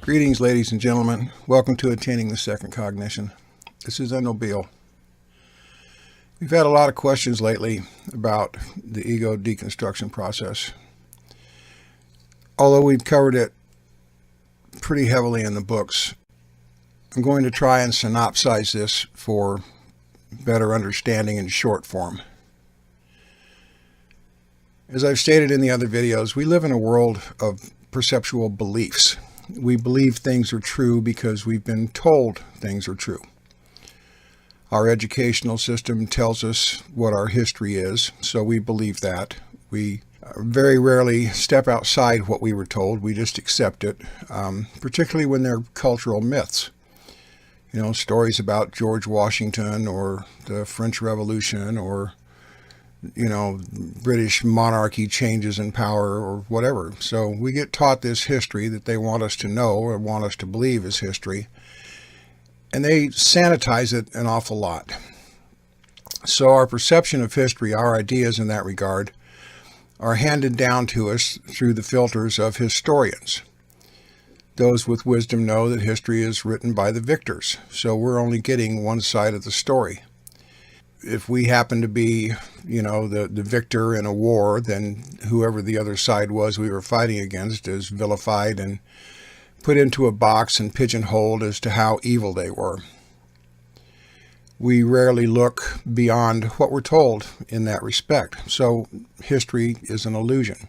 Greetings, ladies and gentlemen. Welcome to Attaining the Second Cognition. This is Endall Beall. We've had a lot of questions lately about the ego deconstruction process. Although we've covered it pretty heavily in the books, I'm going to try and synopsize this for better understanding in short form. As I've stated in the other videos, we live in a world of perceptual beliefs. We believe things are true because we've been told things are true. Our educational system tells us what our history is, so we believe that. We very rarely step outside what we were told. We just accept it, particularly when they're cultural myths. You know, stories about George Washington or the French Revolution or British monarchy changes in power or whatever. So we get taught this history that they want us to know or want us to believe is history. And they sanitize it an awful lot. So our perception of history, our ideas in that regard, are handed down to us through the filters of historians. Those with wisdom know that history is written by the victors. So we're only getting one side of the story. If we happen to be, the victor in a war, then whoever the other side was we were fighting against is vilified and put into a box and pigeonholed as to how evil they were. We rarely look beyond what we're told in that respect. So history is an illusion,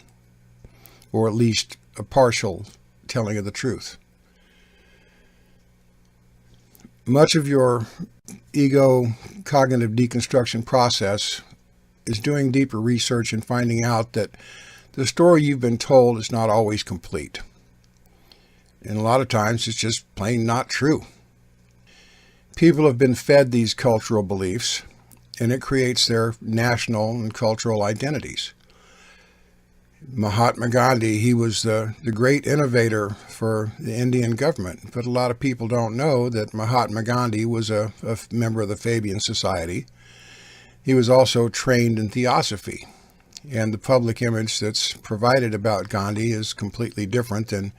or at least a partial telling of the truth. Much of your ego cognitive deconstruction process is doing deeper research and finding out that the story you've been told is not always complete. And a lot of times it's just plain not true. People have been fed these cultural beliefs, and it creates their national and cultural identities. Mahatma Gandhi, he was the great innovator for the Indian government, but a lot of people don't know that Mahatma Gandhi was a member of the Fabian Society. He was also trained in theosophy, and the public image that's provided about Gandhi is completely different than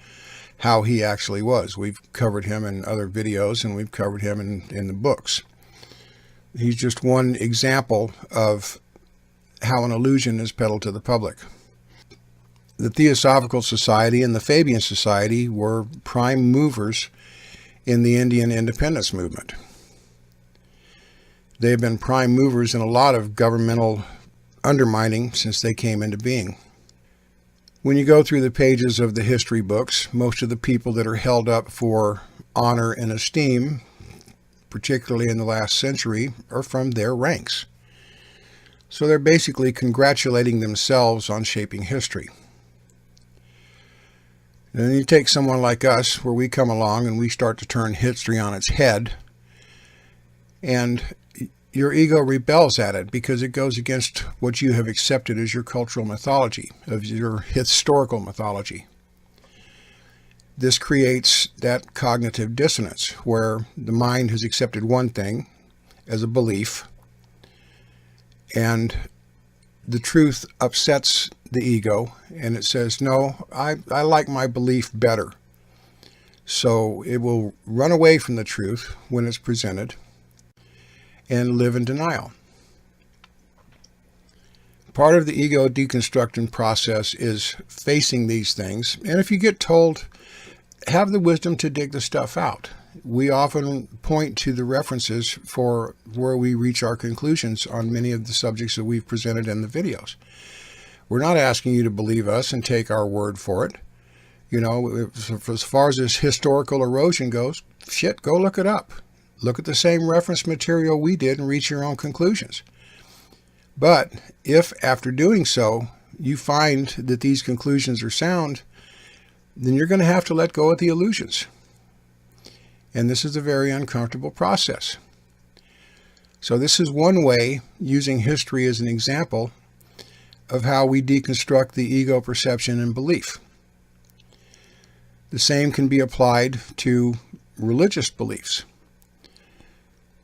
how he actually was. We've covered him in other videos, and we've covered him in the books. He's just one example of how an illusion is peddled to the public. The Theosophical Society and the Fabian Society were prime movers in the Indian independence movement. They have been prime movers in a lot of governmental undermining since they came into being. When you go through the pages of the history books, most of the people that are held up for honor and esteem, particularly in the last century, are from their ranks. So they're basically congratulating themselves on shaping history. And then you take someone like us, where we come along and we start to turn history on its head, and your ego rebels at it because it goes against what you have accepted as your cultural mythology, of your historical mythology. This creates that cognitive dissonance where the mind has accepted one thing as a belief, and the truth upsets the ego, and it says, no, I like my belief better. So it will run away from the truth when it's presented and live in denial. Part of the ego deconstruction process is facing these things, and if you get told, have the wisdom to dig the stuff out. We often point to the references for where we reach our conclusions on many of the subjects that we've presented in the videos. We're not asking you to believe us and take our word for it. As far as this historical erosion goes, go look it up. Look at the same reference material we did and reach your own conclusions. But if after doing so, you find that these conclusions are sound, then you're going to have to let go of the illusions. And this is a very uncomfortable process. So this is one way, using history as an example, of how we deconstruct the ego perception and belief. The same can be applied to religious beliefs.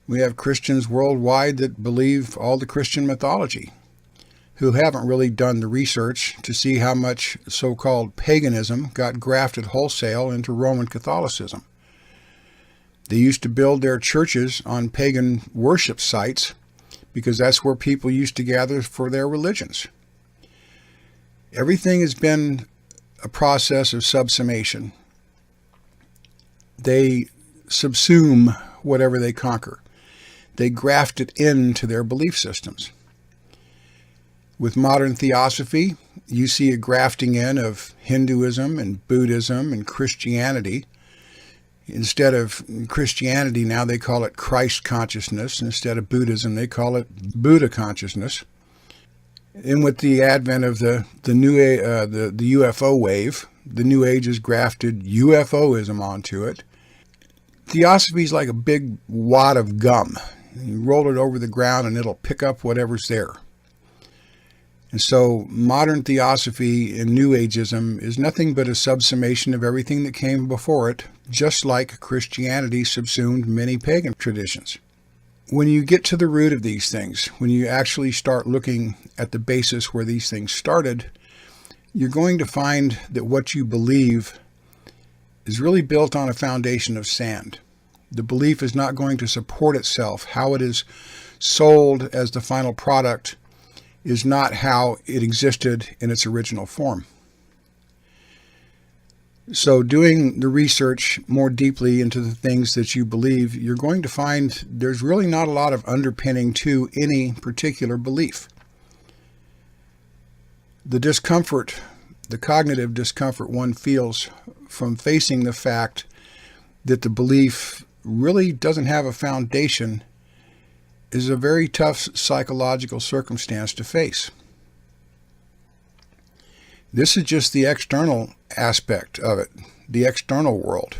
We have Christians worldwide that believe all the Christian mythology. who haven't really done the research to see how much so-called paganism got grafted wholesale into Roman Catholicism. They used to build their churches on pagan worship sites because that's where people used to gather for their religions. Everything has been a process of subsumation. They subsume whatever they conquer. They graft it into their belief systems. With modern theosophy, you see a grafting in of Hinduism and Buddhism and Christianity. Instead of Christianity, now they call it Christ consciousness. Instead of Buddhism, they call it Buddha consciousness. And with the advent of the UFO wave, the New Age has grafted UFOism onto it. Theosophy is like a big wad of gum. You roll it over the ground and it'll pick up whatever's there. And so modern theosophy and New Ageism is nothing but a subsummation of everything that came before it, just like Christianity subsumed many pagan traditions. When you get to the root of these things, when you actually start looking at the basis where these things started, you're going to find that what you believe is really built on a foundation of sand. The belief is not going to support itself. How it is sold as the final product is not how it existed in its original form. So doing the research more deeply into the things that you believe, you're going to find there's really not a lot of underpinning to any particular belief. The discomfort, the cognitive discomfort one feels from facing the fact that the belief really doesn't have a foundation is a very tough psychological circumstance to face. This is just the external aspect of it, the external world.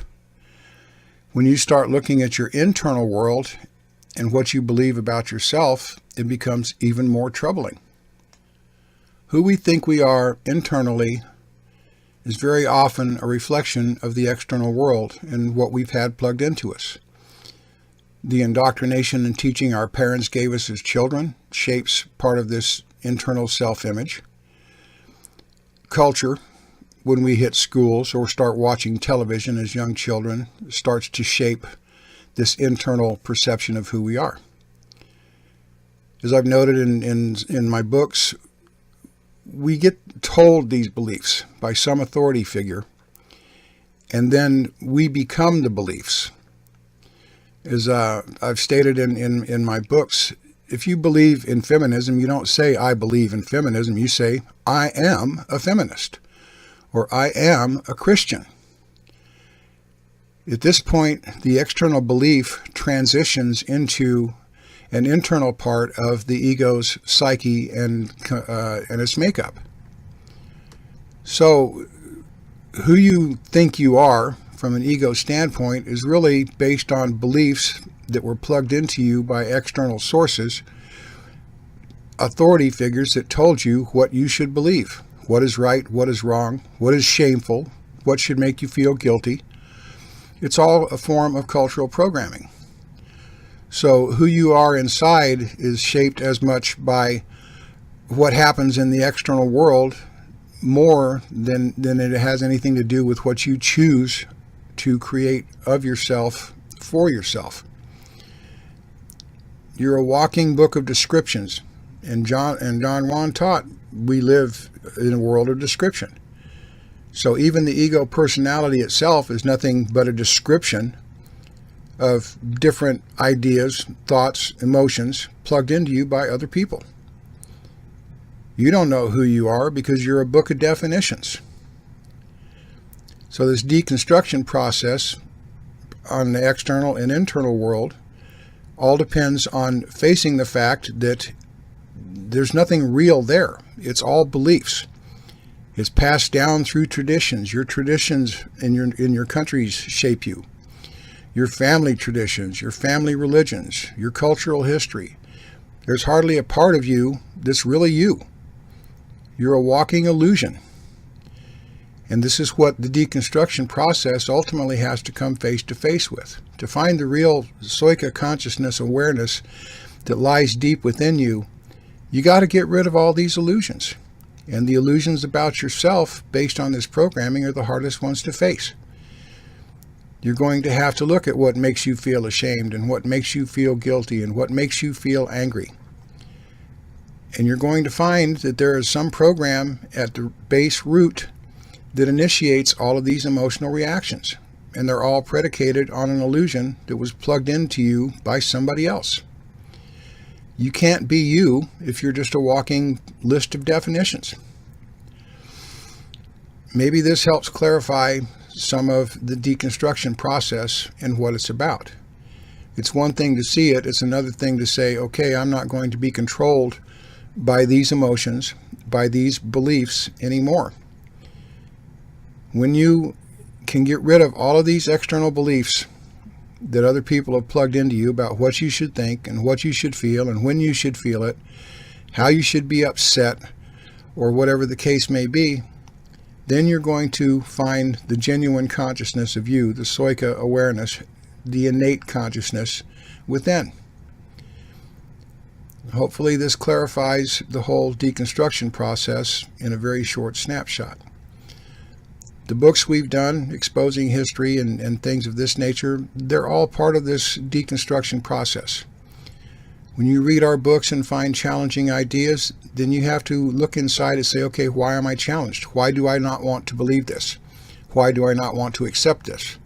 When you start looking at your internal world and what you believe about yourself, it becomes even more troubling. Who we think we are internally is very often a reflection of the external world and what we've had plugged into us. The indoctrination and teaching our parents gave us as children shapes part of this internal self-image. Culture, when we hit schools or start watching television as young children, starts to shape this internal perception of who we are. As I've noted in my books, we get told these beliefs by some authority figure, and then we become the beliefs. As I've stated in my books, if you believe in feminism, you don't say, I believe in feminism. You say, I am a feminist, or I am a Christian. At this point, the external belief transitions into an internal part of the ego's psyche and its makeup. So who you think you are from an ego standpoint is really based on beliefs that were plugged into you by external sources, authority figures that told you what you should believe, what is right, what is wrong, what is shameful, what should make you feel guilty. It's all a form of cultural programming. So who you are inside is shaped as much by what happens in the external world more than it has anything to do with what you choose to create of yourself for yourself. You're a walking book of descriptions, and Don Juan taught we live in a world of description. So even the ego personality itself is nothing but a description of different ideas, thoughts, emotions plugged into you by other people. You don't know who you are because you're a book of definitions. So this deconstruction process on the external and internal world all depends on facing the fact that there's nothing real there. It's all beliefs. It's passed down through traditions. Your traditions in your countries shape you. Your family traditions, your family religions, your cultural history. There's hardly a part of you that's really you. You're a walking illusion. And this is what the deconstruction process ultimately has to come face to face with. To find the real Soika consciousness awareness that lies deep within you You got to get rid of all these illusions. And the illusions about yourself based on this programming are the hardest ones to face. You're going to have to look at what makes you feel ashamed and what makes you feel guilty and what makes you feel angry. And you're going to find that there is some program at the base root that initiates all of these emotional reactions. And they're all predicated on an illusion that was plugged into you by somebody else. You can't be you if you're just a walking list of definitions. Maybe this helps clarify some of the deconstruction process and what it's about. It's one thing to see it, it's another thing to say, okay, I'm not going to be controlled by these emotions, by these beliefs anymore. When you can get rid of all of these external beliefs that other people have plugged into you about what you should think and what you should feel and when you should feel it, how you should be upset, or whatever the case may be, then you're going to find the genuine consciousness of you, the Soika awareness, the innate consciousness within. Hopefully this clarifies the whole deconstruction process in a very short snapshot. The books we've done, exposing history and things of this nature, they're all part of this deconstruction process. When you read our books and find challenging ideas, then you have to look inside and say, okay, why am I challenged? Why do I not want to believe this? Why do I not want to accept this?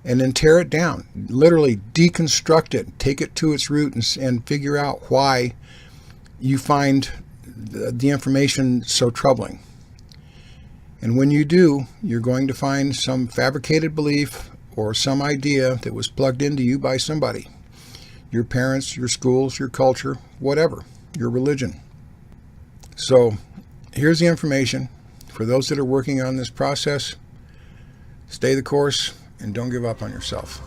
And then tear it down, literally deconstruct it, take it to its root and figure out why you find the information so troubling. And when you do, you're going to find some fabricated belief or some idea that was plugged into you by somebody. Your parents, your schools, your culture, whatever, your religion. So here's the information for those that are working on this process. Stay the course and don't give up on yourself.